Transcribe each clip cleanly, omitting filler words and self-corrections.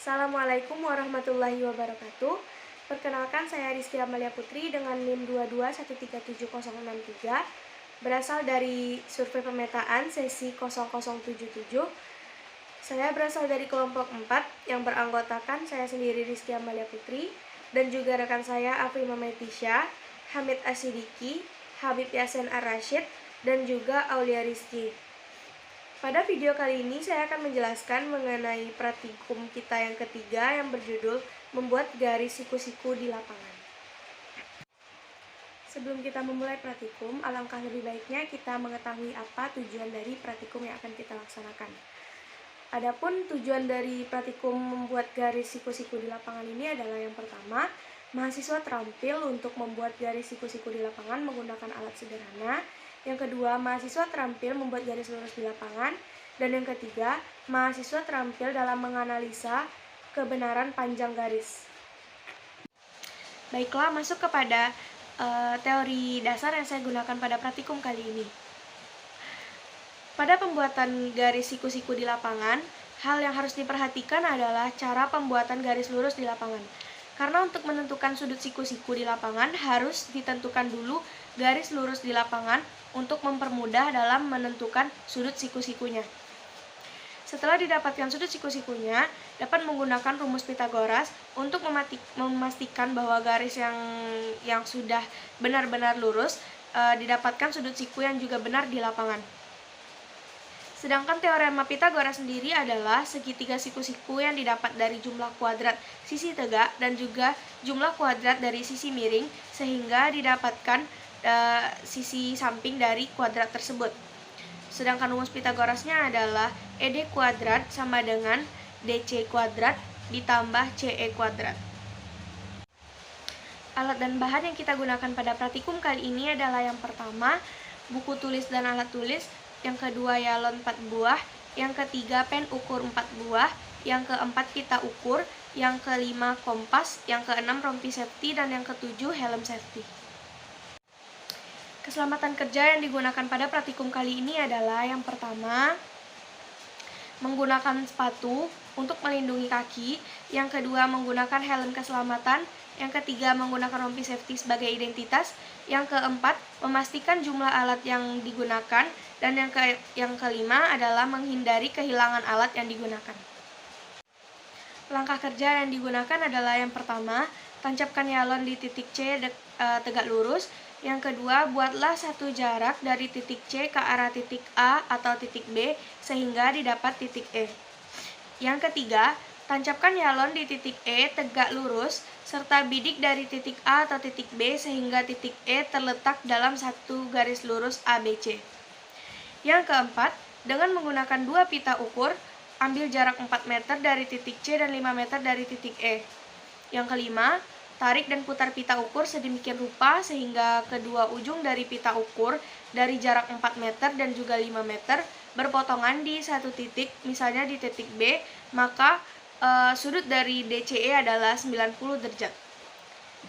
Assalamualaikum warahmatullahi wabarakatuh. Perkenalkan, saya Rizky Amalia Putri dengan NIM 22137063, berasal dari survei pemetaan sesi 0077. Saya berasal dari kelompok 4 yang beranggotakan saya sendiri Rizky Amalia Putri dan juga rekan saya Afri Mametisha, Hamid Asidiki, Habib Yasin Ar-Rashid, dan juga Aulia Rizky. Pada video kali ini saya akan menjelaskan mengenai praktikum kita yang ketiga yang berjudul membuat garis siku-siku di lapangan. Sebelum kita memulai praktikum, alangkah lebih baiknya kita mengetahui apa tujuan dari praktikum yang akan kita laksanakan. Adapun tujuan dari praktikum membuat garis siku-siku di lapangan ini adalah yang pertama, mahasiswa terampil untuk membuat garis siku-siku di lapangan menggunakan alat sederhana. Yang kedua, mahasiswa terampil membuat garis lurus di lapangan. Dan yang ketiga, mahasiswa terampil dalam menganalisa kebenaran panjang garis. Baiklah, masuk kepada teori dasar yang saya gunakan pada praktikum kali ini. Pada pembuatan garis siku-siku di lapangan, hal yang harus diperhatikan adalah cara pembuatan garis lurus di lapangan. Karena untuk menentukan sudut siku-siku di lapangan harus ditentukan dulu garis lurus di lapangan untuk mempermudah dalam menentukan sudut siku-sikunya. Setelah didapatkan sudut siku-sikunya, dapat menggunakan rumus Pythagoras untuk memastikan bahwa garis yang sudah benar-benar lurus didapatkan sudut siku yang juga benar di lapangan. Sedangkan teorema Pythagoras sendiri adalah segitiga siku-siku yang didapat dari jumlah kuadrat sisi tegak dan juga jumlah kuadrat dari sisi miring sehingga didapatkan sisi samping dari kuadrat tersebut. Sedangkan rumus Pythagorasnya adalah ED kuadrat sama dengan DC kuadrat ditambah CE kuadrat. Alat dan bahan yang kita gunakan pada praktikum kali ini adalah yang pertama, buku tulis dan alat tulis. Yang kedua, yalon 4 buah. Yang ketiga, pen ukur 4 buah. Yang keempat, pita ukur. Yang kelima, kompas. Yang keenam, rompi safety. Dan yang ketujuh, helm safety. Keselamatan kerja yang digunakan pada praktikum kali ini adalah yang pertama, menggunakan sepatu untuk melindungi kaki. Yang kedua, menggunakan helm keselamatan. Yang ketiga, menggunakan rompi safety sebagai identitas. Yang keempat, memastikan jumlah alat yang digunakan. Dan yang kelima adalah menghindari kehilangan alat yang digunakan. Langkah kerja yang digunakan adalah yang pertama, tancapkan yalon di titik C tegak lurus. Yang kedua, buatlah satu jarak dari titik C ke arah titik A atau titik B sehingga didapat titik E. Yang ketiga, tancapkan yalon di titik E tegak lurus serta bidik dari titik A atau titik B sehingga titik E terletak dalam satu garis lurus ABC. Yang keempat, dengan menggunakan dua pita ukur, ambil jarak 4 meter dari titik C dan 5 meter dari titik E. Yang kelima, tarik dan putar pita ukur sedemikian rupa sehingga kedua ujung dari pita ukur dari jarak 4 meter dan juga 5 meter berpotongan di satu titik, misalnya di titik B, maka sudut dari DCE adalah 90 derajat.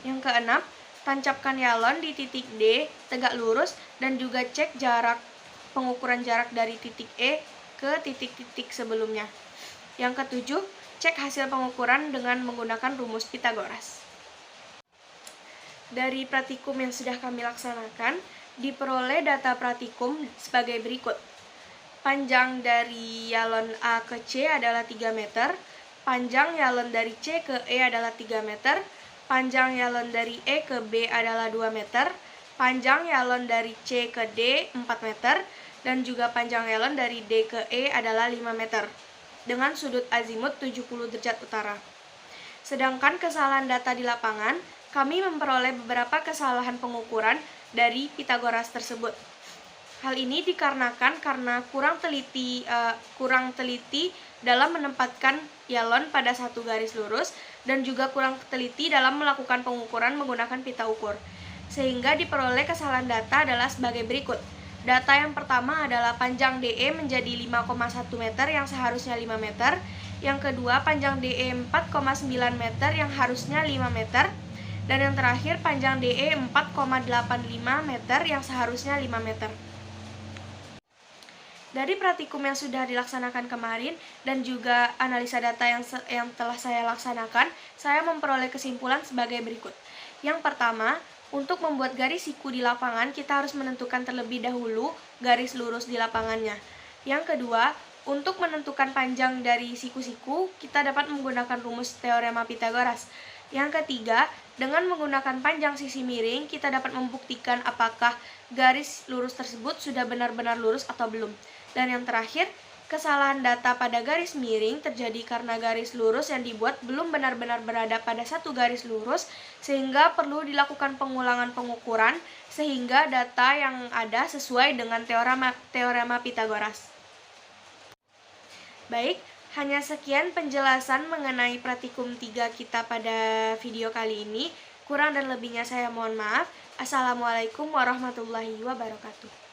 Yang keenam, tancapkan yalon di titik D tegak lurus dan juga cek pengukuran jarak dari titik E ke titik-titik sebelumnya. Yang ketujuh, cek hasil pengukuran dengan menggunakan rumus Pythagoras. Dari praktikum yang sudah kami laksanakan, diperoleh data praktikum sebagai berikut. Panjang dari yalon A ke C adalah 3 meter, panjang yalon dari C ke E adalah 3 meter, panjang yalon dari E ke B adalah 2 meter, panjang yalon dari C ke D 4 meter, dan juga panjang yalon dari D ke E adalah 5 meter, dengan sudut azimut 70 derajat utara. Sedangkan kesalahan data di lapangan, kami memperoleh beberapa kesalahan pengukuran dari Pythagoras tersebut. Hal ini dikarenakan karena kurang teliti dalam menempatkan yalon pada satu garis lurus dan juga kurang teliti dalam melakukan pengukuran menggunakan pita ukur. Sehingga diperoleh kesalahan data adalah sebagai berikut. Data yang pertama adalah panjang DE menjadi 5,1 meter yang seharusnya 5 meter. Yang kedua, panjang DE 4,9 meter yang harusnya 5 meter. Dan yang terakhir, panjang DE 4,85 meter yang seharusnya 5 meter. Dari praktikum yang sudah dilaksanakan kemarin dan juga analisa data yang telah saya laksanakan, saya memperoleh kesimpulan sebagai berikut. Yang pertama, untuk membuat garis siku di lapangan, kita harus menentukan terlebih dahulu garis lurus di lapangannya. Yang kedua, untuk menentukan panjang dari siku-siku, kita dapat menggunakan rumus teorema Pythagoras. Yang ketiga, dengan menggunakan panjang sisi miring, kita dapat membuktikan apakah garis lurus tersebut sudah benar-benar lurus atau belum. Dan yang terakhir, kesalahan data pada garis miring terjadi karena garis lurus yang dibuat belum benar-benar berada pada satu garis lurus, sehingga perlu dilakukan pengulangan pengukuran sehingga data yang ada sesuai dengan teorema Pythagoras. Baik, hanya sekian penjelasan mengenai praktikum 3 kita pada video kali ini. Kurang dan lebihnya saya mohon maaf. Assalamualaikum warahmatullahi wabarakatuh.